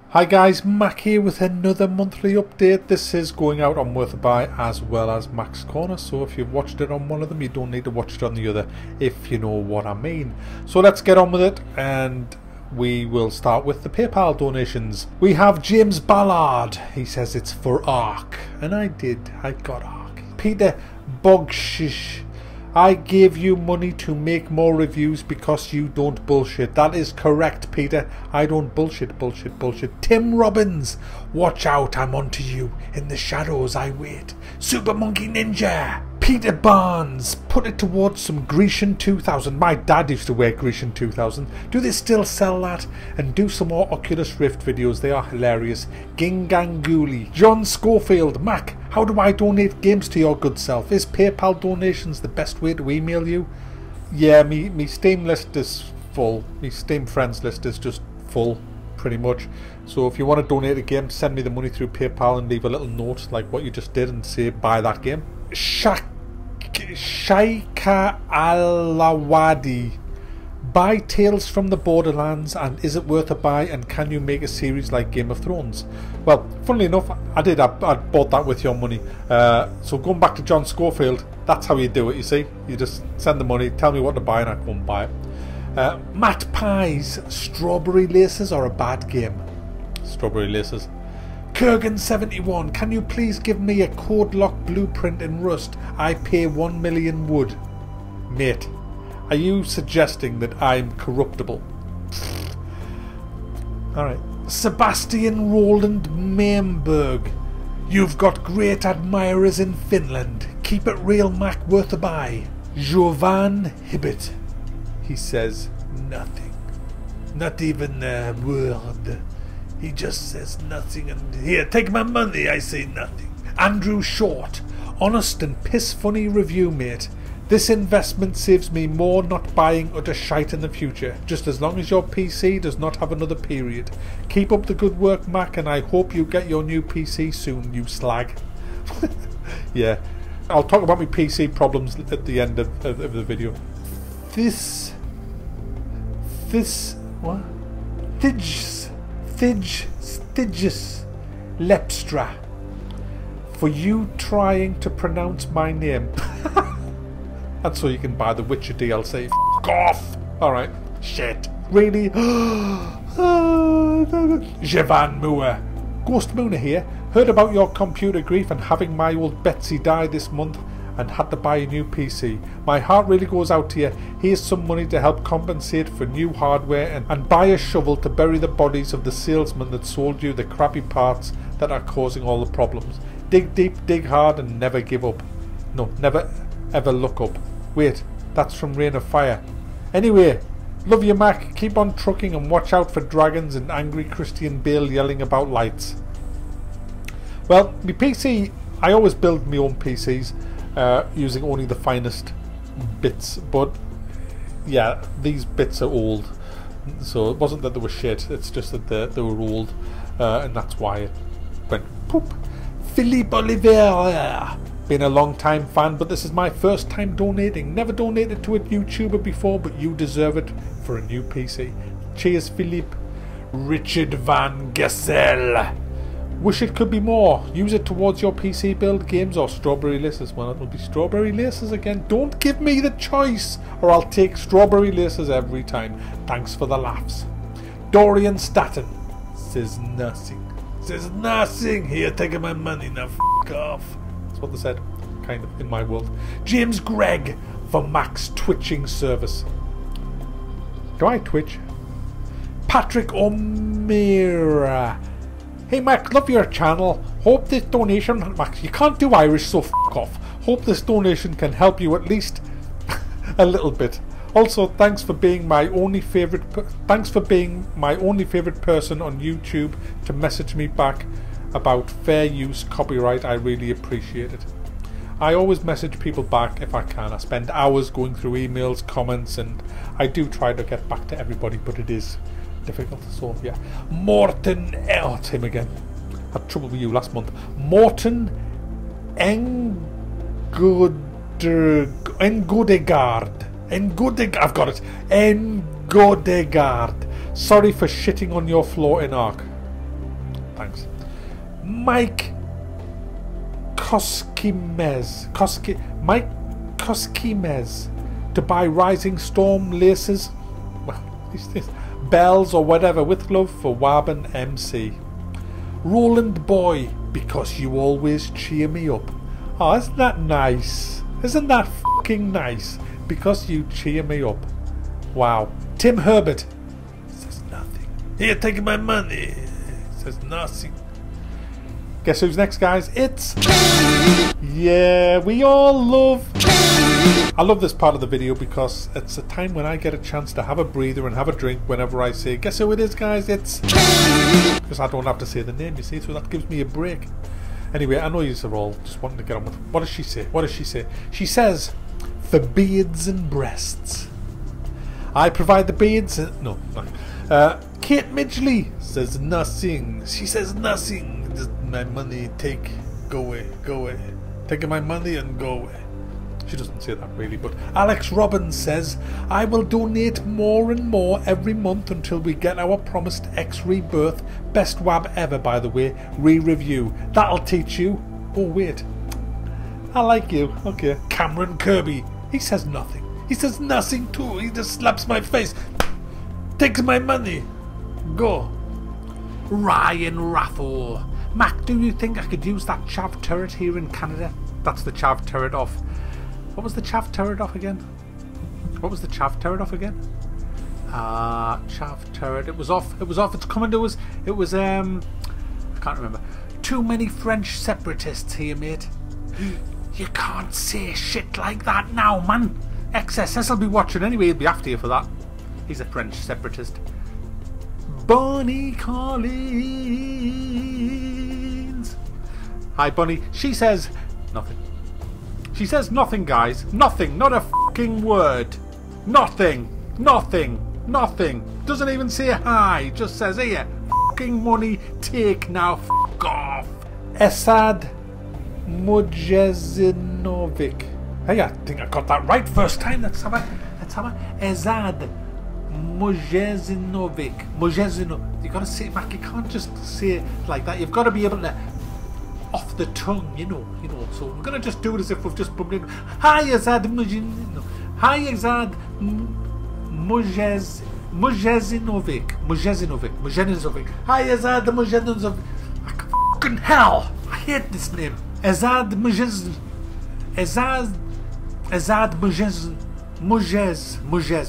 Hi guys, Mac here with another monthly update. This is going out on Worth a Buy as well as Mac's Corner, so if you've watched it on one of them you don't need to watch it on the other, if you know what I mean. So let's get on with it, and we will start with the PayPal donations. We have James Ballard. He says it's for Ark, and I got Ark. Peter Bogshish: I gave you money to make more reviews because you don't bullshit. That is correct, Peter. I don't bullshit. Tim Robbins: watch out, I'm onto you. In the shadows I wait. Super Monkey Ninja. Peter Barnes: put it towards some Grecian 2000. My dad used to wear Grecian 2000. Do they still sell that? And do some more Oculus Rift videos. They are hilarious. Ginganguli. John Schofield: Mac, how do I donate games to your good self? Is PayPal donations the best way to email you? Yeah, me Steam list is full. Me Steam friends list is just full, pretty much. So if you want to donate a game, send me the money through PayPal and leave a little note like what you just did and say buy that game. Shaika Alawadi: buy Tales from the Borderlands, and is it worth a buy, and can you make a series like Game of Thrones? Well, funnily enough, I bought that with your money. So going back to John Schofield, that's how you do it, you see. You just send the money, tell me what to buy, and I go and buy it. Matt Pies: Strawberry Laces are a bad game. Strawberry Laces. Kurgan71: can you please give me a code lock blueprint in Rust? I pay 1 million wood. Mate, are you suggesting that I'm corruptible? Alright. Sebastian Roland Maemberg: you've got great admirers in Finland. Keep it real, Mac, worth a buy. Jovan Hibbett: he says nothing. Not even a word. He just says nothing, and here, take my money, I say nothing. Andrew Short: honest and piss funny review, mate. This investment saves me more not buying utter shite in the future, just as long as your PC does not have another period. Keep up the good work, Mac, and I hope you get your new PC soon, you slag. Yeah, I'll talk about my PC problems at the end of the video. What? Stygius Lepstra: for you trying to pronounce my name. That's so you can buy the Witcher DLC. F*** off! Alright. Shit. Really? Jevan Moore: Ghost Mooner here. Heard about your computer grief and having my old Betsy die this month and had to buy a new PC. My heart really goes out to you. Here's some money to help compensate for new hardware and buy a shovel to bury the bodies of the salesman that sold you the crappy parts that are causing all the problems. Dig deep, dig hard, and never give up. No, never ever look up. Wait, that's from Rain of Fire. Anyway, love you, Mac. Keep on trucking and watch out for dragons and angry Christian Bale yelling about lights. Well, my PC, I always build my own PCs. Using only the finest bits, but yeah, these bits are old, so it wasn't that they were shit, it's just that they were old, and that's why it went poop. Philippe Oliver: been a long time fan, but this is my first time donating. Never donated to a YouTuber before, but you deserve it for a new PC. Cheers, Philippe. Richard Van Gessel: wish it could be more. Use it towards your PC build, games, or Strawberry Laces. Well, it'll be Strawberry Laces again. Don't give me the choice, or I'll take Strawberry Laces every time. Thanks for the laughs. Dorian Statten: says nothing. Says nothing. Here, taking my money now. F*** off. That's what they said, kind of, in my world. James Gregg: for Mac's twitching service. Do I twitch? Patrick O'Meara: hey Mac, love your channel. Hope this donation, Mac, you can't do Irish, so f*** off. Hope this donation can help you at least a little bit. Also, thanks for being my only favorite person on YouTube to message me back about fair use copyright. I really appreciate it. I always message people back if I can. I spend hours going through emails, comments, and I do try to get back to everybody, but it is difficult. So yeah. Morton, oh, it's him again. Had trouble with you last month. Morton Engodegard: Engodegaard. I've got it. Engodegaard. Sorry for shitting on your floor in Ark. Thanks. Mike Koskimez. Mike Koskimez. To buy Rising Storm laces. Well, these bells or whatever with love for Wab and MC. Roland Boy. Because you always cheer me up. Oh, isn't that nice? Isn't that fucking nice? Because you cheer me up. Wow. Tim Herbert. Says nothing. Here, take my money. Says nothing. Guess who's next, guys? It's... Yeah, we all love... I love this part of the video because it's a time when I get a chance to have a breather and have a drink whenever I say, guess who it is, guys? It's... Because I don't have to say the name, you see, so that gives me a break. Anyway, I know you are all just wanting to get on with it. What does she say? What does she say? She says, for beards and breasts. I provide the beards... No. Kate Midgley says nothing. She says nothing. Just my money, take, go away, go away. Taking my money and go away. She doesn't say that really, but Alex Robbins says, I will donate more and more every month until we get our promised X Rebirth, best WAB ever by the way, re-review. That'll teach you. Oh wait, I like you. Okay. Cameron Kirby, he says nothing. He says nothing too. He just slaps my face. Takes my money. Go. Ryan Rathor. Mac, do you think I could use that chav turret here in Canada? That's the chav turret off. What was the chav turret off again? What was the chav turret off again? Chav turret. It was off. It was off. It's coming to us. It was I can't remember. Too many French separatists here, mate. You can't say shit like that now, man. XSS will be watching anyway. He'll be after you for that. He's a French separatist. Bonnie Collins. Hi, Bunny. She says nothing. She says nothing, guys. Nothing. Not a fucking word. Nothing. Nothing. Nothing. Doesn't even say hi. Just says, here, fucking money, take now. Fuck off. Esad Mujezinovic. Hey, I think I got that right first time. Let's have a Esad Mujezinovic. You gotta say it, Mac. You can't just say it like that. You've got to be able to off the tongue, you know. So we're gonna just do it as if we've just bumped in. Hi, Azad Mujezinovic. Hi, Azad Mujezinovic. Hi, Azad Mujezinovic. Fucking hell! I hate this name. Azad Mujez,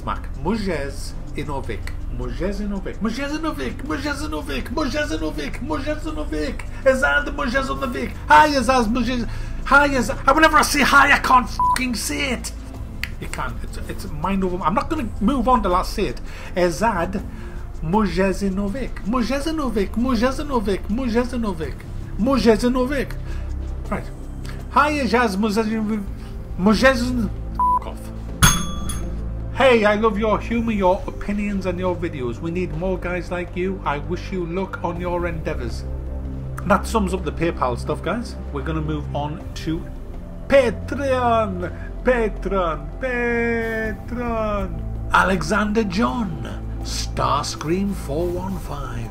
Mac. Mujezinovic. Azad Mujezinovic. Hi, Azaz Mujez. Hi, Azaz. Whenever I say hi, I can't fucking say it. You can't. It's mind over. I'm not going to move on till I say it. Azad Mujezinovic. Right. Hi, Azaz Mujezinovic. Hey, I love your humour, your opinions and your videos. We need more guys like you. I wish you luck on your endeavours. That sums up the PayPal stuff, guys. We're going to move on to Patreon. Alexander John. Starscream 415.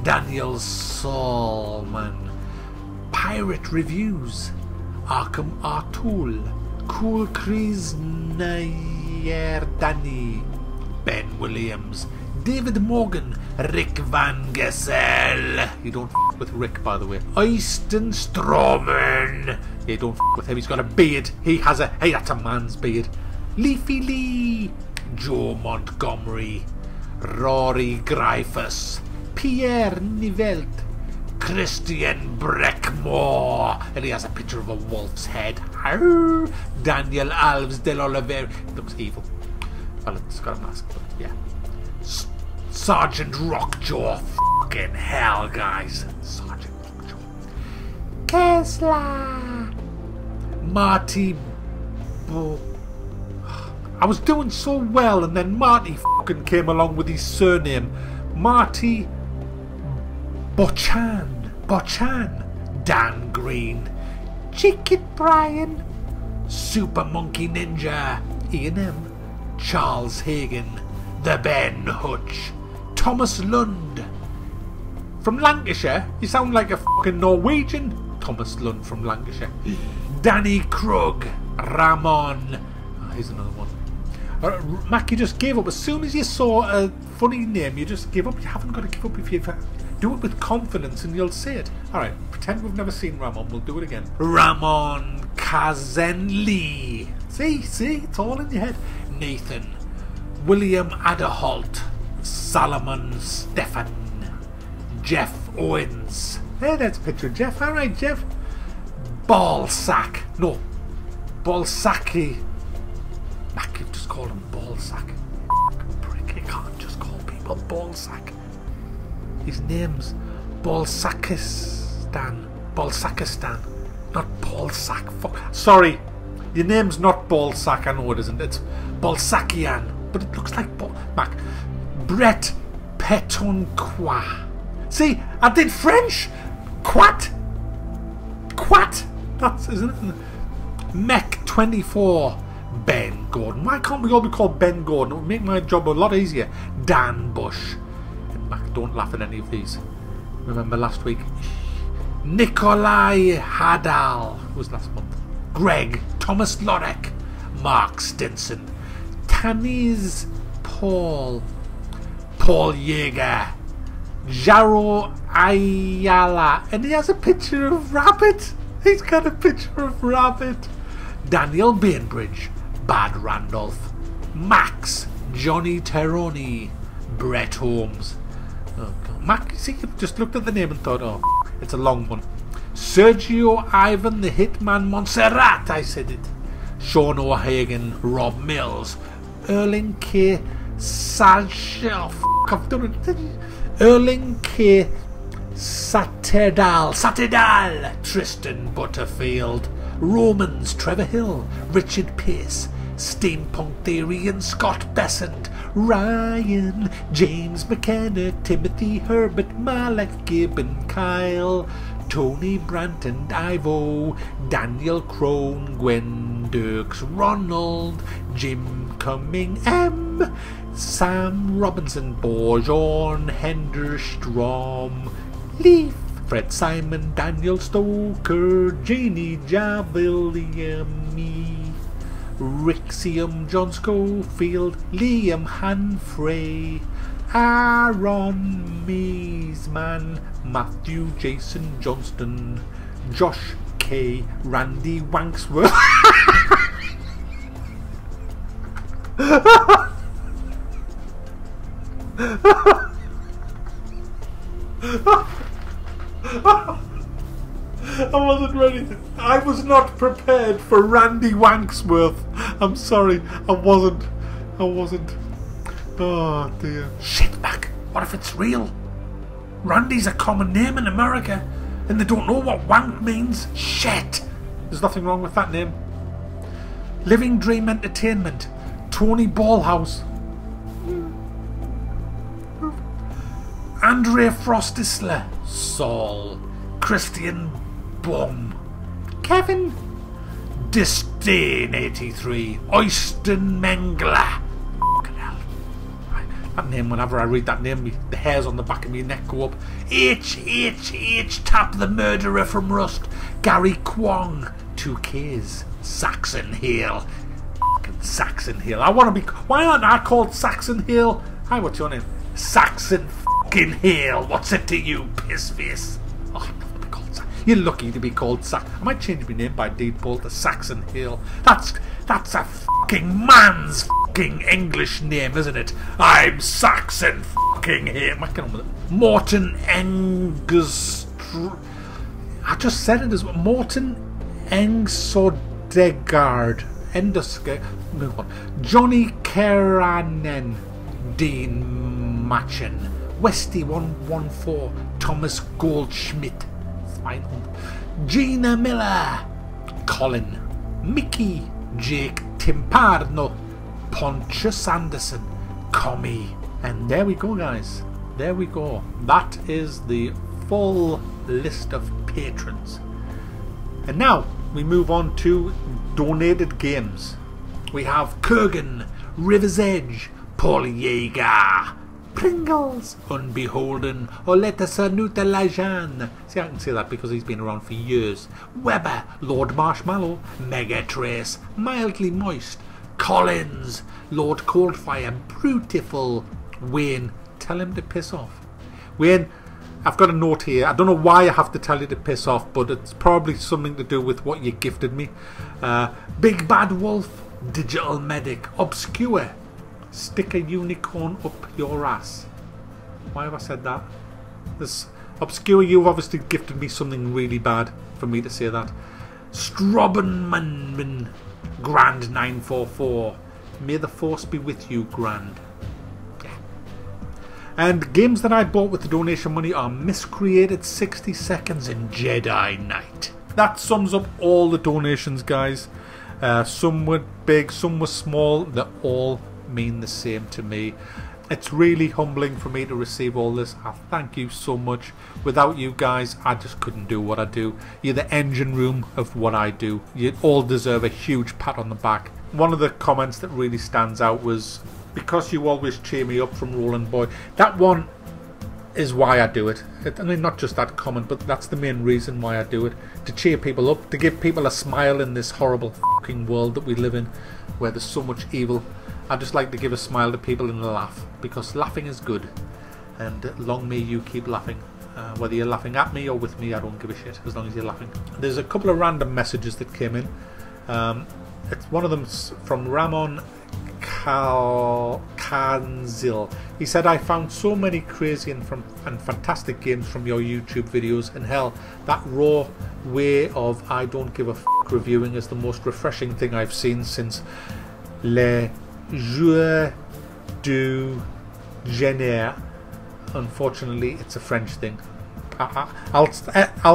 Daniel Solman. Pirate Reviews. Arkham Artul. Cool Crease Danny, Ben Williams, David Morgan, Rick Van Gessel. You don't f with Rick, by the way. Easton Strawman. You don't f with him. He's got a beard. He has a. Hey, that's a man's beard. Leafy Lee, Joe Montgomery, Rory Gryfus, Pierre Nivelt, Christian Breckmore, and he has a picture of a wolf's head. Arr! Daniel Alves de l'Oliveira. Looks evil. Well, it's got a mask, but yeah. Sergeant Rockjaw. Fucking hell, guys. Sergeant Rockjaw. Kessler. Marty. I was doing so well, and then Marty fucking came along with his surname. Marty Bochan. Dan Green. Chicken Brian. Super Monkey Ninja. Ian M. Charles Hagan, the Ben Hutch, Thomas Lund. From Lancashire? You sound like a fucking Norwegian. Thomas Lund from Lancashire. Danny Krug, Ramon. Oh, here's another one. Mac, you just gave up. As soon as you saw a funny name, you just give up. You haven't got to give up if you do it with confidence and you'll say it. Alright, pretend we've never seen Ramon. We'll do it again. Ramon Kazenli. See, it's all in your head. Nathan. William Adderholt. Solomon Stefan. Jeff Owens. Hey, that's a picture of Jeff. Alright, Jeff. Ballsack. No. Ballsacky. Mac, you've just called him Ballsack. Prick, you can't just call people Ballsack. His name's Balsakistan. Balsakistan. Not Ballsack. Fuck. Sorry. Your name's not Ballsack. I know it isn't. It's Balsakian. But it looks like Mac. Brett Petonqua. See, I did French. Quat. That's, isn't it? Mech 24. Ben Gordon. Why can't we all be called Ben Gordon? It would make my job a lot easier. Dan Bush. And Mac, don't laugh at any of these. Remember last week? Nikolai Hadal. Who was last month? Greg. Thomas Lorek. Mark Stinson. Tanis Paul. Paul Yeager. Jaro Ayala. And he has a picture of Rabbit. He's got a picture of Rabbit. Daniel Bainbridge. Bad Randolph. Max. Johnny Teroni. Brett Holmes. Oh, God. Mac, see, you just looked at the name and thought, oh, it's a long one. Sergio Ivan, the Hitman Montserrat, I said it. Sean O'Hagan. Rob Mills. Erling K. Sasha. I've done it. Erling K. Saterdal. Tristan Butterfield. Romans. Trevor Hill. Richard Pace. Steampunk Theory and Scott Besant. Ryan. James McKenna. Timothy Herbert. Malek Gibbon. Kyle. Tony Brandt and Ivo. Daniel Crone. Gwen Dirks. Ronald. Jim Cumming. M. Sam Robinson. Borjorn. Henderstrom. Leaf. Fred Simon. Daniel Stoker. Janie Javiliami. Rixium. John Schofield. Liam Hanfrey. Aaron Meesman. Matthew Jason Johnston. Josh K. Randy Wanksworth. I wasn't ready. I was not prepared for Randy Wanksworth. I'm sorry. I wasn't. Oh dear. Shit, Mac. What if it's real? Randy's a common name in America and they don't know what wank means. Shit. There's nothing wrong with that name. Living Dream Entertainment. Tony Ballhouse. Andre Frostisler. Saul. Christian Bum. Kevin. Disdain 83. Oyston Mengler. That name, whenever I read that name, the hairs on the back of my neck go up. H. Tap the murderer from Rust. Gary Kwong. 2 Ks. Saxon Hale. Saxon Hale. I want to be. Why aren't I called Saxon Hale? Hi, what's your name? Saxon fucking Hale. What's it to you, piss face? Oh, I'm not be called Saxon. You're lucky to be called Saxon. I might change my name by default to Saxon Hale. That's a fucking man's fucking English name, isn't it? I'm Saxon fucking Hale. I can't remember. Morton Engstr. I just said it as Morton Engsodegard. Move on. Johnny Keranen. Dean Machen. Westy 114. Thomas Goldschmidt. Gina Miller. Colin. Mickey. Jake Timparno. Pontius Anderson. Commie. And there we go, guys. There we go. That is the full list of patrons. And now we move on to donated games. We have Kurgan, River's Edge, Paul Jaeger, Pringles, Unbeholden, or Let us Nuta Lajan. See, I can say that because he's been around for years. Weber, Lord Marshmallow, Megatrace, Mildly Moist, Collins, Lord Coldfire, Brutiful, Wayne, tell him to piss off. Wayne, I've got a note here. I don't know why I have to tell you to piss off, but it's probably something to do with what you gifted me. Big Bad Wolf, Digital Medic, Obscure, Stick a Unicorn Up Your Ass. Why have I said that? This Obscure, you've obviously gifted me something really bad for me to say that. Strobbenman, Grand 944. May the force be with you, Grand. Yeah. And games that I bought with the donation money are Miscreated 60 Seconds and Jedi Knight. That sums up all the donations, guys. Some were big, some were small. They all mean the same to me. It's really humbling for me to receive all this. I thank you so much. Without you guys, I just couldn't do what I do. You're the engine room of what I do. You all deserve a huge pat on the back. One of the comments that really stands out was, because you always cheer me up, from Roland Boy. That one is why I do it. I mean, not just that comment, but that's the main reason why I do it. To cheer people up, to give people a smile in this horrible fucking world that we live in, where there's so much evil. I just like to give a smile to people and a laugh, because laughing is good, and long may you keep laughing. Whether you're laughing at me or with me, I don't give a shit, as long as you're laughing. There's a couple of random messages that came in. One of them's from Ramon Kanzil. He said, I found so many crazy and fantastic games from your YouTube videos, and hell, that raw way of I don't give a f*** reviewing is the most refreshing thing I've seen since Le Jour du Génère. Unfortunately, it's a French thing. I'll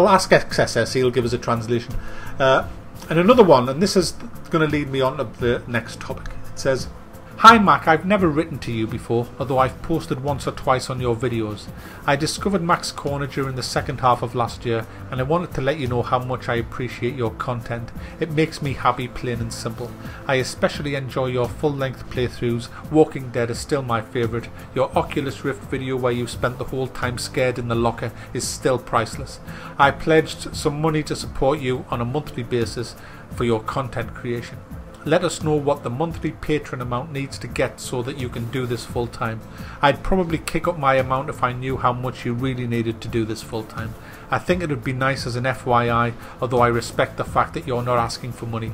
ask XSS, he'll give us a translation. And another one, and this is going to lead me on to the next topic. It says, Hi Mac, I've never written to you before, although I've posted once or twice on your videos. I discovered Mac's Corner during the second half of last year, and I wanted to let you know how much I appreciate your content. It makes me happy, plain and simple. I especially enjoy your full-length playthroughs. Walking Dead is still my favourite. Your Oculus Rift video where you spent the whole time scared in the locker is still priceless. I pledged some money to support you on a monthly basis for your content creation. Let us know what the monthly patron amount needs to get so that you can do this full time. I'd probably kick up my amount if I knew how much you really needed to do this full time. I think it would be nice as an FYI, although I respect the fact that you're not asking for money.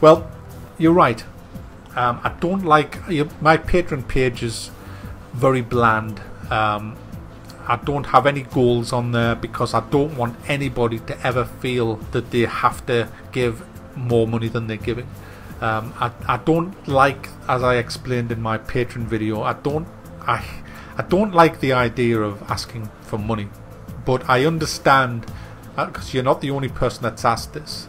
Well, you're right. I don't like my patron page is very bland. I don't have any goals on there because I don't want anybody to ever feel that they have to give more money than they're giving. I don't like, as I explained in my patron video, I don't like the idea of asking for money, but I understand, because you're not the only person that's asked this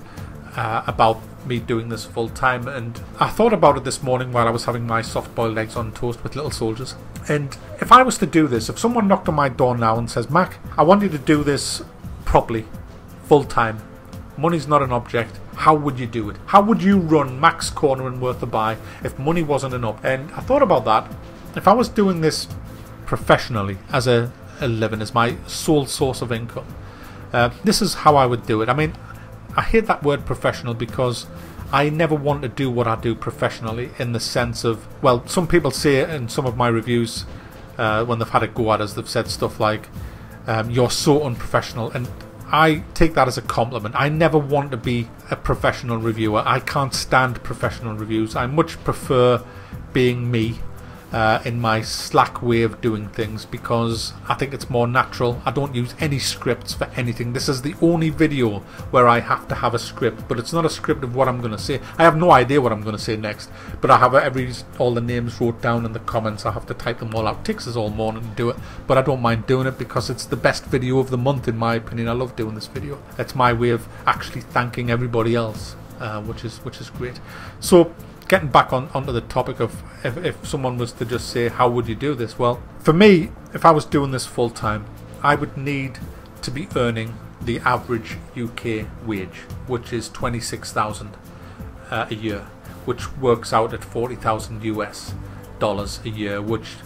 about me doing this full time. And I thought about it this morning while I was having my soft boiled eggs on toast with little soldiers. And if I was to do this, if someone knocked on my door now and says, Mac, I want you to do this properly, full time, money's not an object, how would you do it? How would you run Mac's Corner and Worth a Buy if money wasn't an object? And I thought about that. If I was doing this professionally as a living, as my sole source of income, this is how I would do it. I mean, I hate that word professional because I never want to do what I do professionally, in the sense of, well, some people say in some of my reviews when they've had a go at us, they've said stuff like, you're so unprofessional, and I take that as a compliment. I never want to be a professional reviewer. I can't stand professional reviews. I much prefer being me in my slack way of doing things, because I think it's more natural. I don't use any scripts for anything. This is the only video where I have to have a script, but it's not a script of what I'm going to say. I have no idea what I'm going to say next, but I have all the names wrote down in the comments. I have to type them all out. It takes us all morning to do it, but I don't mind doing it because it's the best video of the month in my opinion. I love doing this video. It's my way of actually thanking everybody else, which is great. So getting back onto the topic of if someone was to just say, how would you do this? Well, for me, if I was doing this full time, I would need to be earning the average UK wage, which is 26,000 a year, which works out at 40,000 US. $100 a year, which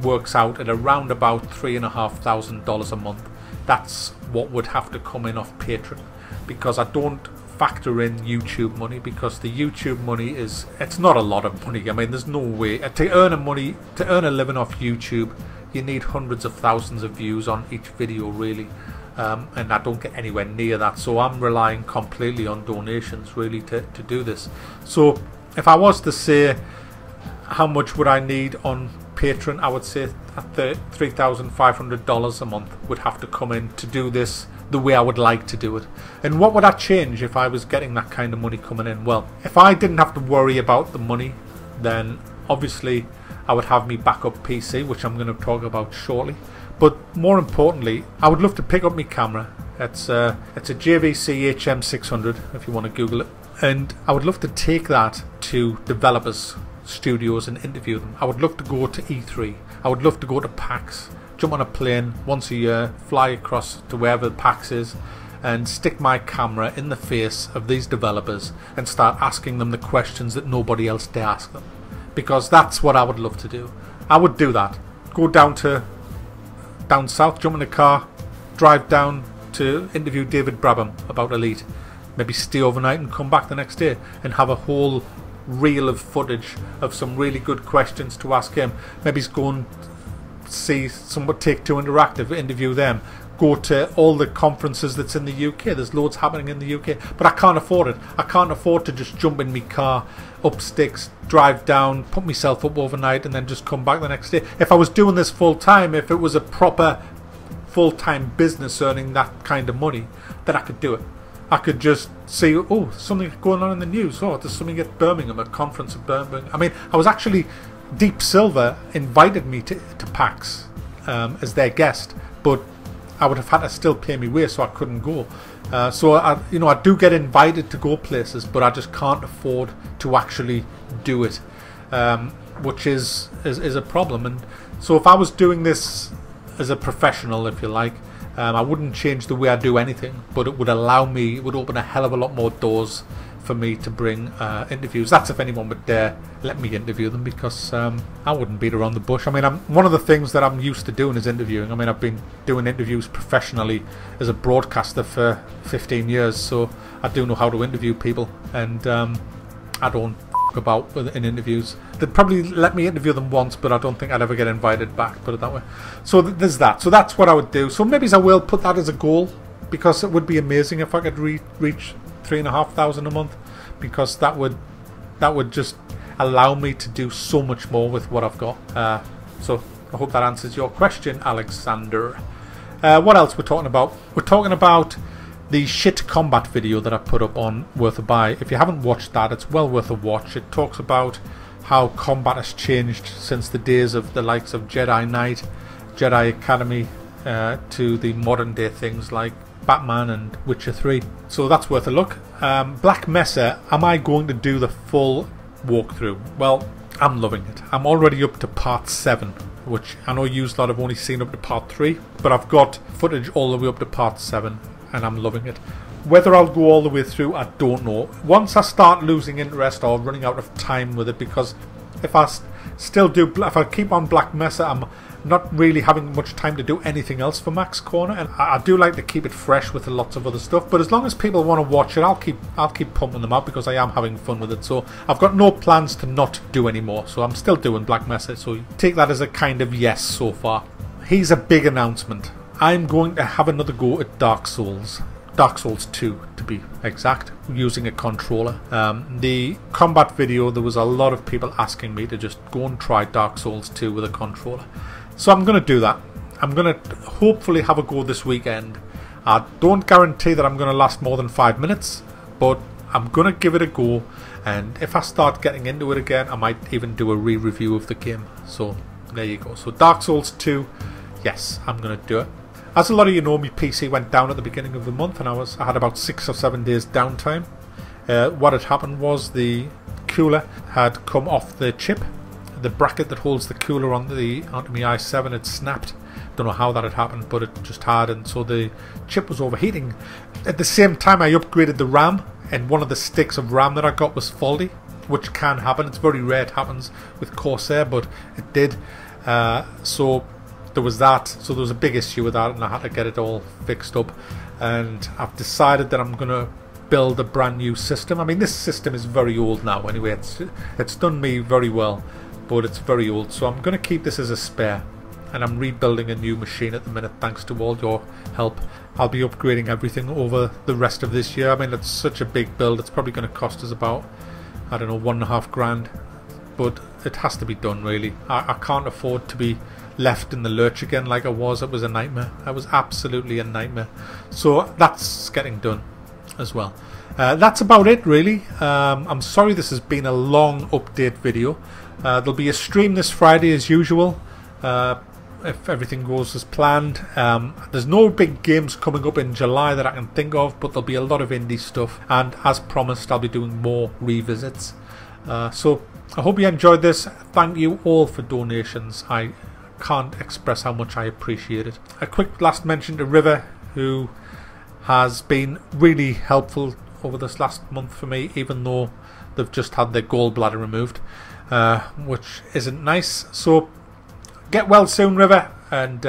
works out at around about $3,500 a month. That's what would have to come in off Patreon, because I don't factor in YouTube money, because the YouTube money it's not a lot of money. I mean, there's no way to earn a living off YouTube. You need hundreds of thousands of views on each video, really, and I don't get anywhere near that. So I'm relying completely on donations, really, to do this. So if I was to say how much would I need on Patreon, I would say $3,500 a month would have to come in to do this the way I would like to do it. And what would I change if I was getting that kind of money coming in? Well, if I didn't have to worry about the money, then obviously I would have me backup PC, which I'm going to talk about shortly. But more importantly, I would love to pick up my camera. It's a JVC HM600 if you want to Google it, and I would love to take that to developers studios and interview them. I would love to go to E3. I would love to go to PAX, jump on a plane once a year, fly across to wherever PAX is, and stick my camera in the face of these developers and start asking them the questions that nobody else dare ask them. Because that's what I would love to do. I would do that. Go down south, jump in a car, drive down to interview David Brabham about Elite, maybe stay overnight and come back the next day and have a whole reel of footage of some really good questions to ask him. Maybe go and see someone, Take-Two Interactive, interview them. Go to all the conferences that's in the UK. There's loads happening in the UK, but I can't afford it. I can't afford to just jump in my car, up sticks, drive down, put myself up overnight and then just come back the next day. If I was doing this full time, if it was a proper full-time business earning that kind of money, then I could do it. I could just see, oh, something going on in the news. Oh, there's something at Birmingham, a conference at Birmingham. I mean, I was actually, Deep Silver invited me to PAX as their guest, but I would have had to still pay me way, so I couldn't go. So I do get invited to go places, but I just can't afford to actually do it, which is a problem. And so if I was doing this as a professional, if you like, I wouldn't change the way I do anything, but it would open a hell of a lot more doors for me to bring interviews. That's if anyone would dare let me interview them, because I wouldn't beat around the bush. I mean, one of the things that I'm used to doing is interviewing. I mean, I've been doing interviews professionally as a broadcaster for 15 years, so I do know how to interview people, and I don't about in interviews. They'd probably let me interview them once, but I don't think I'd ever get invited back, put it that way. So there's that. So that's what I would do. So maybe I will put that as a goal, because it would be amazing if I could reach $3,500 a month, because that would just allow me to do so much more with what I've got. So I hope that answers your question, Alexander. What else we're talking about? We're talking about the shit combat video that I put up on Worth a Buy. If you haven't watched that, it's well worth a watch. It talks about how combat has changed since the days of the likes of Jedi Knight, Jedi Academy, to the modern day things like Batman and Witcher 3. So that's worth a look. Black Mesa, am I going to do the full walkthrough? Well, I'm loving it. I'm already up to part 7, which I know you lot have only seen up to part 3, but I've got footage all the way up to part 7. And I'm loving it. Whether I'll go all the way through, I don't know. Once I start losing interest or running out of time with it, because if I keep on Black Mesa, I'm not really having much time to do anything else for Max Corner, and I do like to keep it fresh with lots of other stuff. But as long as people want to watch it, I'll keep pumping them out, because I am having fun with it. So I've got no plans to not do any more. So I'm still doing Black Mesa. So take that as a kind of yes so far. Here's a big announcement. I'm going to have another go at Dark Souls 2 to be exact, using a controller. The combat video, there was a lot of people asking me to just go and try Dark Souls 2 with a controller. So I'm going to do that. I'm going to hopefully have a go this weekend. I don't guarantee that I'm going to last more than 5 minutes, but I'm going to give it a go, and if I start getting into it again, I might even do a re-review of the game. So there you go. So Dark Souls 2, yes, I'm going to do it. As a lot of you know, my PC went down at the beginning of the month, and I had about 6 or 7 days downtime. What had happened was the cooler had come off the chip. The bracket that holds the cooler onto my i7 had snapped. Don't know how that had happened, but it just had, and so the chip was overheating. At the same time, I upgraded the RAM, and one of the sticks of RAM that I got was faulty. which can happen. It's very rare it happens with Corsair, but it did. So there was that. So there was a big issue with that, and I had to get it all fixed up. And I've decided that I'm going to build a brand new system. I mean, this system is very old now anyway. It's done me very well, but it's very old. So I'm going to keep this as a spare. And I'm rebuilding a new machine at the minute, thanks to all your help. I'll be upgrading everything over the rest of this year. I mean, it's such a big build. It's probably going to cost us about, I don't know, £1.5 grand. But it has to be done, really. I can't afford to be left in the lurch again like I was. It was a nightmare. It was absolutely a nightmare. So that's getting done as well. That's about it, really. I'm sorry this has been a long update video. There'll be a stream this Friday as usual. If everything goes as planned. There's no big games coming up in July that I can think of, but there'll be a lot of indie stuff, and as promised I'll be doing more revisits. So I hope you enjoyed this. Thank you all for donations. I can't express how much I appreciate it. A quick last mention to River, who has been really helpful over this last month for me, even though they've just had their gallbladder removed, which isn't nice. So get well soon, River, and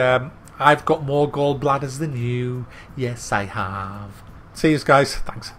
I've got more gallbladders than you. Yes, I have. See you guys. Thanks.